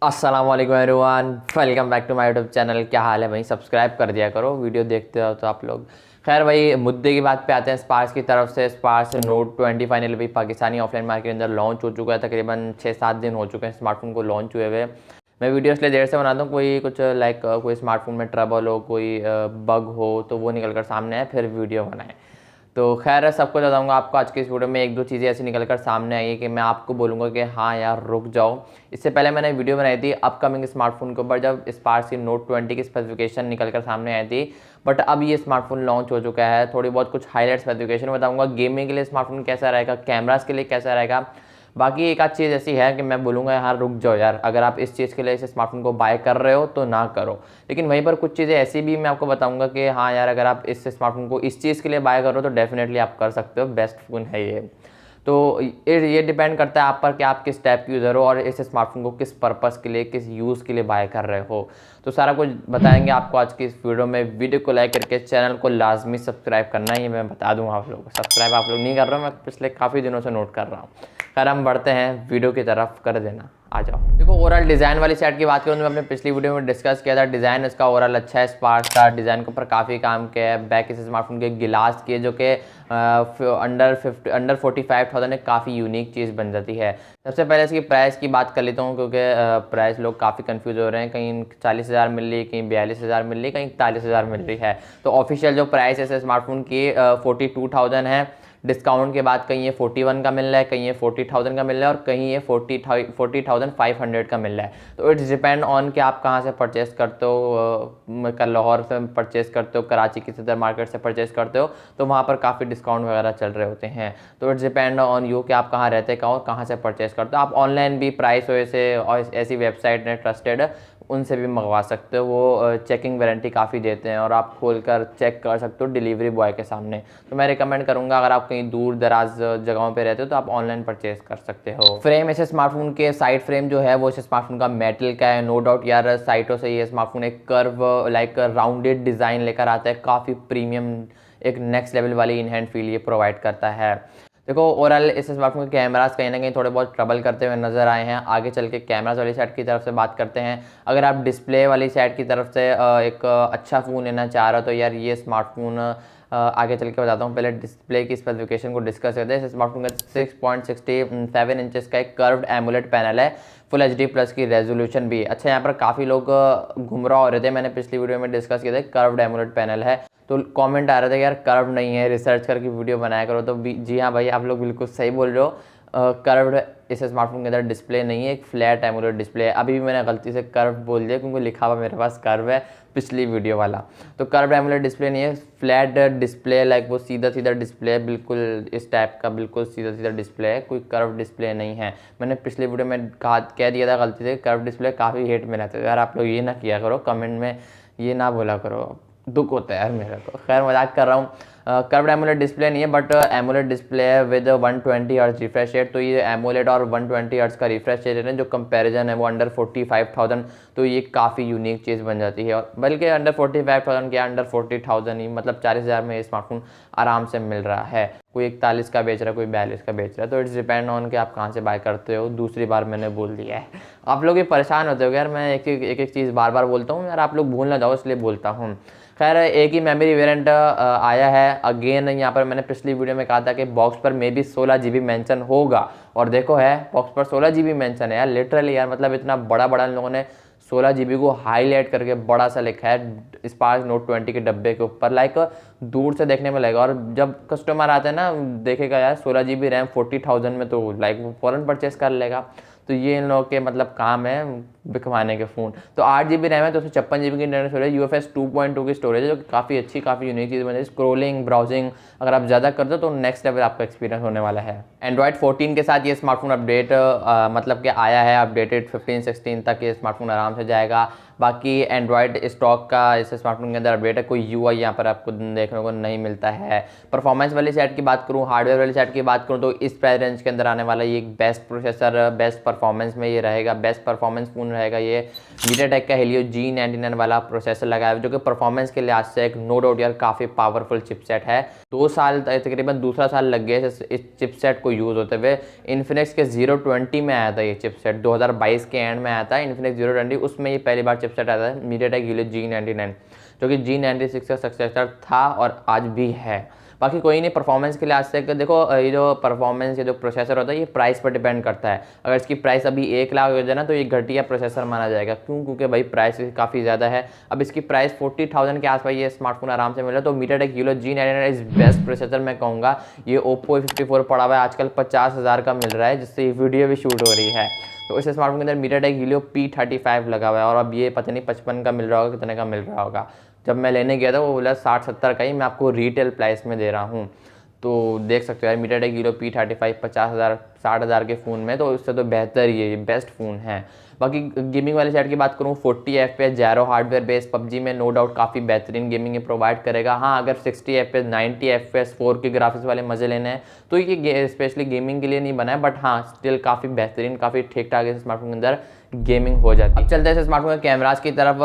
अस्सलाम वालेकुम everyone, welcome back to my YouTube channel. क्या हाल है भाई? सब्सक्राइब कर दिया करो, वीडियो देखते हो तो आप लोग। खैर भाई, मुद्दे की बात पे आते हैं। स्पार्स की तरफ से स्पार्स नोट 20 फाइनली भाई पाकिस्तानी ऑफलाइन मार्केट के अंदर लॉन्च हो चुका है। तकरीबन 6-7 दिन हो चुके हैं स्मार्टफोन को लॉन्च हुए हुए। मैं वीडियो इसलिए देर से बनाता हूँ, कोई कुछ कोई स्मार्टफोन में ट्रबल हो, कोई बग हो तो वो निकल कर सामने आए, फिर वीडियो बनाए। तो खैर सबको बताऊंगा आपको आज की इस वीडियो में एक दो चीज़ें ऐसी निकल कर सामने आई है कि मैं आपको बोलूँगा कि हाँ यार रुक जाओ। इससे पहले मैंने वीडियो बनाई थी अपकमिंग स्मार्टफोन के ऊपर, जब स्पार्स की नोट 20 की स्पेसिफिकेशन निकल कर सामने आई थी। बट अब ये स्मार्टफोन लॉन्च हो चुका है। थोड़ी बहुत कुछ हाईलाइट स्पेसिफिकेशन बताऊँगा, गेमिंग के लिए स्मार्टफोन कैसा रहेगा, कैमरास के लिए कैसा रहेगा। बाकी एक आध चीज़ ऐसी है कि मैं बोलूँगा यार रुक जाओ यार, अगर आप इस चीज़ के लिए इस स्मार्टफोन को बाय कर रहे हो तो ना करो। लेकिन वहीं पर कुछ चीज़ें ऐसी भी मैं आपको बताऊंगा कि हाँ यार, अगर आप इस स्मार्टफोन को इस चीज़ के लिए बाय करो तो डेफिनेटली आप कर सकते हो, बेस्ट फ़ोन है ये। तो ये डिपेंड करता है आप पर कि आप किस टाइप की यूज़र हो और इस स्मार्टफोन को किस पर्पज़ के लिए, किस यूज़ के लिए बाय कर रहे हो। तो सारा कुछ बताएंगे आपको आज की इस वीडियो में। वीडियो को लाइक करके चैनल को लाजमी सब्सक्राइब करना है, ये मैं बता दूँ आप लोगों को। सब्सक्राइब आप लोग नहीं कर रहे हो, मैं पिछले काफ़ी दिनों से नोट कर रहा हूँ। खैर हम बढ़ते हैं वीडियो की तरफ, कर देना आ जाओ। देखो ओवरऑल डिज़ाइन वाली साइड की बात करूँ तो मैं अपने पिछली वीडियो में डिस्कस किया था। डिज़ाइन इसका ओवरऑल अच्छा है। स्पार्स का डिज़ाइन के ऊपर काफ़ी काम किया है। बैक इस स्मार्टफोन के गिलास की जो कि अंडर 45,000 एक काफ़ी यूनिक चीज़ बन जाती है। सबसे पहले इसकी प्राइस की बात कर लेता हूँ, क्योंकि प्राइस लोग काफ़ी कंफ्यूज हो रहे हैं। कहीं 40,000 मिल रही है, कहीं 42,000 मिल रही है, कहीं 41,000 मिल रही है। तो ऑफिशियल जो प्राइस है इस स्मार्टफोन की 42,000 है। डिस्काउंट के बाद कहीं ये 41 का मिल रहा है, कहीं ये 40,000 का मिल रहा है और कहीं ये 40,500 का मिल रहा है। तो इट्स डिपेंड ऑन कि आप कहाँ से परचेस करते हो। लाहौर से परचेस करते हो, कराची की सदर मार्केट से परचेस करते हो तो वहाँ पर काफ़ी डिस्काउंट वगैरह चल रहे होते हैं। तो इट्स डिपेंड ऑन यू कि आप कहाँ रहते कहाँ और कहाँ से परचेस करते हो। आप ऑनलाइन भी प्राइस वैसे और ऐसी वेबसाइट ने ट्रस्टेड उनसे भी मंगवा सकते हो। वो चेकिंग वारंटी काफ़ी देते हैं और आप खोल कर चेक कर सकते हो डिलीवरी बॉय के सामने। तो मैं रिकमेंड करूँगा, अगर आप कहीं दूर दराज जगहों पे रहते हो तो आप ऑनलाइन परचेज कर सकते हो। फ्रेम इस स्मार्टफोन के साइड फ्रेम जो है वो इस स्मार्टफोन का मेटल का है। नो डाउट यार, साइटों से ये स्मार्टफोन एक कर्व लाइक राउंडेड डिज़ाइन लेकर आता है। काफ़ी प्रीमियम, एक नेक्स्ट लेवल वाली इन हैंड फील ये प्रोवाइड करता है। देखो ओवरऑल इस स्मार्टफोन के कैमरास कहीं ना कहीं थोड़े बहुत ट्रबल करते हुए नजर आए हैं। आगे चल के कैमरास वाली साइड की तरफ से बात करते हैं। अगर आप डिस्प्ले वाली साइड की तरफ से एक अच्छा फ़ोन लेना चाह रहे हो तो यार ये स्मार्टफोन आगे चल के बताता हूँ। पहले डिस्प्ले की स्पेसिफिकेशन को डिस्कस करते हैं। इस स्मार्टफोन का 6.67 इंचेस का एक कर्व्ड एमोलेड पैनल है। फुल HD प्लस की रेजोल्यूशन भी। अच्छा, यहाँ पर काफ़ी लोग गुमराह हो रहे थे, मैंने पिछली वीडियो में डिस्कस किया था। कर्व्ड एमोलेड पैनल है तो कमेंट आ रहा था यार कर्व नहीं है, रिसर्च करके वीडियो बनाया करो। तो जी हाँ भाई, आप लोग बिल्कुल सही बोल रहे हो। कर्व्ड इस स्मार्टफोन के अंदर डिस्प्ले नहीं है, एक फ्लैट एमोलेड डिस्प्ले है। अभी भी मैंने गलती से कर्व बोल दिया क्योंकि लिखा हुआ मेरे पास कर्व है पिछली वीडियो वाला। तो कर्व्ड एमोलेड डिस्प्ले नहीं है, फ्लैट डिस्प्ले, लाइक वो सीधा सीधा डिस्प्ले है, बिल्कुल इस टाइप का बिल्कुल सीधा सीधा डिस्प्ले है, कोई कर्व डिस्प्ले नहीं है। मैंने पिछली वीडियो में कह दिया था गलती से कर्व डिस्प्ले, काफ़ी हेट मिला था यार। आप लोग ये ना किया करो, कमेंट में ये ना बोला करो, दुख होता है यार मेरे को। खैर मजाक कर रहा हूँ। कर्व्ड एमोलेड डिस्प्ले नहीं है बट एमोलेड डिस्प्ले है विद 120 हर्ट्ज रिफ्रेश रेट। तो ये एमोलेड और 120 हर्ट्ज का रिफ्रेश रेट है, जो कंपैरिजन है वो अंडर 45,000। तो ये काफ़ी यूनिक चीज़ बन जाती है। और बल्कि अंडर 45,000 क्या, अंडर 40,000 ही, मतलब 40,000 में ये स्मार्टफोन आराम से मिल रहा है। कोई 41 का बेच रहा है, कोई 42 का बेच रहा है। तो इट्स डिपेंड ऑन कि आप कहाँ से बाय करते हो। दूसरी बार मैंने बोल दिया है, आप लोग ये परेशान होते हो यार, मैं एक एक चीज़ बार बार बोलता हूँ यार, आप लोग भूल ना जाओ इसलिए बोलता हूँ। खैर एक ही मेमोरी वेरिएंट आया है। अगेन यहाँ पर मैंने पिछली वीडियो में कहा था कि बॉक्स पर मे भी 16 GB मेंशन होगा, और देखो है बॉक्स पर 16 GB मेंशन है यार। लिटरली यार, मतलब इतना बड़ा बड़ा इन लोगों ने 16 GB को हाईलाइट करके बड़ा सा लिखा है स्पार्स नोट 20 के डब्बे के ऊपर। लाइक दूर से देखने में लगेगा, और जब कस्टमर आते हैं ना देखेगा यार 16 GB रैम 40,000 में, तो लाइक वो फ़ौरन परचेस कर लेगा। तो ये इन लोगों के मतलब काम है बिकवाने के फ़ोन। तो 8 GB रैम है, 256 GB की इंटरनल स्टोरेज, UFS 2.2 की स्टोरेज है, जो कि काफ़ी अच्छी, काफ़ी यूनिक चीज़ बन जाए। स्क्रोलिंग, ब्राउजिंग अगर आप ज़्यादा करते हो तो नेक्स्ट लेवल आपका एक्सपीरियंस होने वाला है। एंड्रॉइड 14 के साथ ये स्मार्टफोन अपडेट मतलब कि आया है। अपडेटेड 15-16 तक ये स्मार्टफोन आराम से जाएगा। बाकी एंड्रॉयड स्टॉक का इस स्मार्टफोन के अंदर अपडेट है, कोई UI यहाँ पर आपको देखने को नहीं मिलता है। परफॉर्मेंस वाली साइड की बात करूँ, हार्डवेयर वाली साइड की बात करूँ तो इस प्राइस रेंज के अंदर आने वाला ये एक बेस्ट प्रोसेसर, बेस्ट परफॉर्मेंस में ये रहेगा, बेस्ट परफॉर्मेंस फ़ोन रहेगा ये। मीडियाटेक का हेलियो G99 वाला प्रोसेसर लगाया है जो कि परफॉर्मेंस के लिहाज से एक नो डाउट यार काफ़ी पावरफुल चिपसेट है। 2 साल तकरीबन दूसरा साल लग गए इस चिपसेट को यूज़ होते हुए। इन्फिनिक्स के 020 में आया था ये चिपसेट, 2022 के एंड में आया था इन्फिनिक्स 020, उसमें ये पहली बार चिपसेट आया था मीडियाटेक हेलियो G99 जो कि G96 का सक्सेसर था और आज भी है। बाकी कोई नहीं, परफॉर्मेंस के लिहाज से देखो ये जो परफॉर्मेंस ये जो प्रोसेसर होता है ये प्राइस पर डिपेंड करता है। अगर इसकी प्राइस अभी 1 लाख हो जाए ना तो ये घटिया प्रोसेसर माना जाएगा। क्यों? क्योंकि भाई प्राइस काफ़ी ज़्यादा है। अब इसकी प्राइस 40,000 के आसपास ये स्मार्टफोन आराम से मिला। तो MediaTek Helio G99 is best processor मैं कहूँगा। ये ओप्पो A54 पड़ा हुआ है आजकल 50,000 का मिल रहा है, जिससे ये वीडियो भी शूट हो रही है। तो इस स्मार्टफोन के अंदर मीडियाटेक हेलियो P35 लगा हुआ है और अब ये पता नहीं 55 का मिल रहा होगा, कितने का मिल रहा होगा। जब मैं लेने गया था वो बोला 60-70 का ही, मैं आपको रिटेल प्राइस में दे रहा हूँ। तो देख सकते हो यार मीडियाटेक हेलियो P35 50,000 60,000 के फ़ोन में, तो उससे तो बेहतर ही है, ये बेस्ट फ़ोन है। बाकी गेमिंग वाले साइड की बात करूँ 40 FPS जैरो हार्डवेयर बेस पबजी में नो डाउट काफ़ी बेहतरीन गेमिंग ये प्रोवाइड करेगा। हाँ अगर 60 FPS 90 FPS 4K ग्राफिक्स वाले मज़े लेने हैं तो ये स्पेशली गेमिंग के लिए नहीं बना है, बट हाँ स्टिल काफ़ी बेहतरीन काफ़ी ठीक ठाक इस स्मार्टफोन के अंदर गेमिंग हो जाती है। अब चलते हैं इस स्मार्टफोन के कैमराज की तरफ।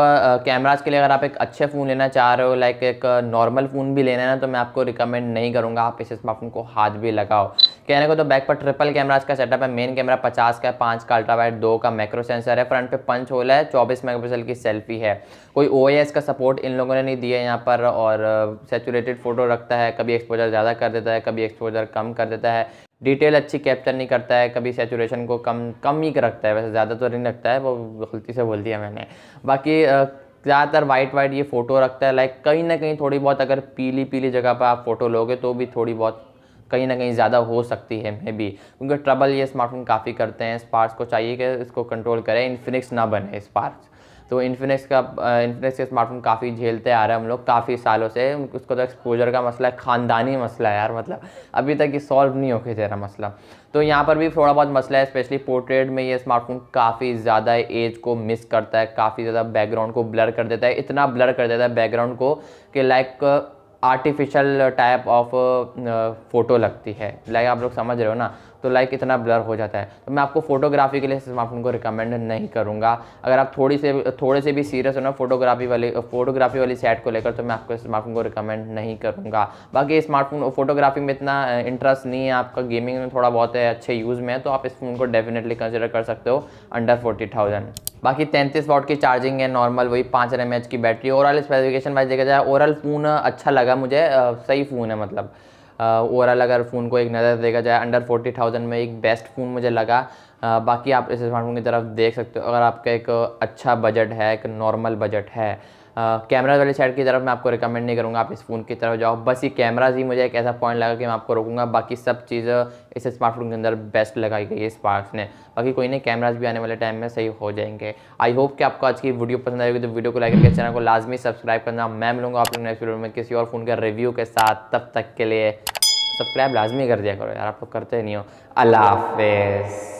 कैमराज के लिए अगर आप एक अच्छे फ़ोन लेना चाह रहे हो, लाइक एक नॉर्मल फ़ोन भी लेना है ना, तो मैं आपको रिकमेंड नहीं करूँगा आप इस स्मार्टफोन को हाथ भी लगाओ। कहने को तो बैक पर ट्रिपल कैमराज का सेटअप है। मेन कैमरा 50 का है, 5 का अल्ट्रा वाइड, 2 का मैक्रो सेंसर है, फ्रंट पे पंच होल है, 24 मेगापिक्सल की सेल्फी है। कोई OIS का सपोर्ट इन लोगों ने नहीं दिया है यहाँ पर, और सेचुरेटेड फोटो रखता है, कभी एक्सपोजर ज़्यादा कर देता है, कभी एक्सपोजर कम कर देता है, डिटेल अच्छी कैप्चर नहीं करता है, कभी सैचुरेशन को कम ही रखता है, वैसे ज़्यादा तो नहीं रखता है, वो गलती से बोल दिया मैंने। बाकी ज़्यादातर वाइट ये फ़ोटो रखता है, लाइक कहीं ना कहीं थोड़ी बहुत अगर पीली जगह पर आप फ़ोटो लोगे तो भी थोड़ी बहुत कहीं ना कहीं ज़्यादा हो सकती है मे बी, क्योंकि ट्रबल ये स्मार्टफोन काफ़ी करते हैं। स्पार्क्स को चाहिए कि इसको कंट्रोल करें, इन्फिनिक्स ना बने स्पार्क्स। तो इन्फिनिक्स के स्मार्टफोन काफ़ी झेलते आ रहे हैं हम लोग काफ़ी सालों से। उसको तो एक्सपोजर का मसला है, ख़ानदानी मसला है यार, मतलब अभी तक ये सॉल्व नहीं होके दे रहा मसला। तो यहाँ पर भी थोड़ा बहुत मसला है, स्पेशली पोर्ट्रेट में ये स्मार्टफोन काफ़ी ज़्यादा एज को मिस करता है, काफ़ी ज़्यादा बैकग्राउंड को ब्लर कर देता है, इतना ब्लर कर देता है बैकग्राउंड को कि like artificial type of photo लगती है, लाइक आप लोग समझ रहे हो ना। तो लाइक इतना ब्लर हो जाता है। तो मैं आपको फोटोग्राफी के लिए स्मार्टफोन को रिकमेंड नहीं करूँगा। अगर आप थोड़े से भी सीरियस हो ना फोटोग्राफी वाली साइड को लेकर, तो मैं आपको स्मार्टफोन को रिकमेंड नहीं करूँगा। बाकी स्मार्टफोन फोटोग्राफी में इतना इंटरेस्ट नहीं है आपका, गेमिंग में थोड़ा बहुत है, अच्छे यूज़ में है, तो आप इस फ़ोन को डेफिनेटली कंसिडर कर सकते हो अंडर 40,000। बाकी 33 वाट की चार्जिंग है, नॉर्मल वही 5 mAh की बैटरी। ओवरऑल स्पेसिफिकेशन वाइज देखा जाए ओवरऑल फ़ोन अच्छा लगा मुझे, सही फ़ोन है, मतलब ओवरऑल अगर फ़ोन को एक नज़र देखा जाए अंडर 40,000 में एक बेस्ट फ़ोन मुझे लगा। बाकी आप इस स्मार्टफोन की तरफ देख सकते हो अगर आपका एक अच्छा बजट है, एक नॉर्मल बजट है। कैमरा वाली साइड की तरफ मैं आपको रिकमेंड नहीं करूँगा, आप इस फ़ोन की तरफ जाओ। बस ये कैमराज ही मुझे एक ऐसा पॉइंट लगा कि मैं आपको रोकूंगा, बाकी सब चीज़ इस स्मार्टफोन के अंदर बेस्ट लगाई गई है स्पार्क्स ने। बाकी कोई नहीं, कैमराज भी आने वाले टाइम में सही हो जाएंगे। आई होप कि आपको आज की वीडियो पसंद आएगी, तो वीडियो को लाइक करके चैनल को लाजमी सब्सक्राइब करना। मैं मिलूंगा आप लोग नेक्स्ट वीडियो में किसी और फ़ोन का रिव्यू के साथ, तब तक के लिए सब्सक्राइब लाजमी कर दिया करो यार, आप लोग करते नहीं हो। अल्लाह हाफिज़।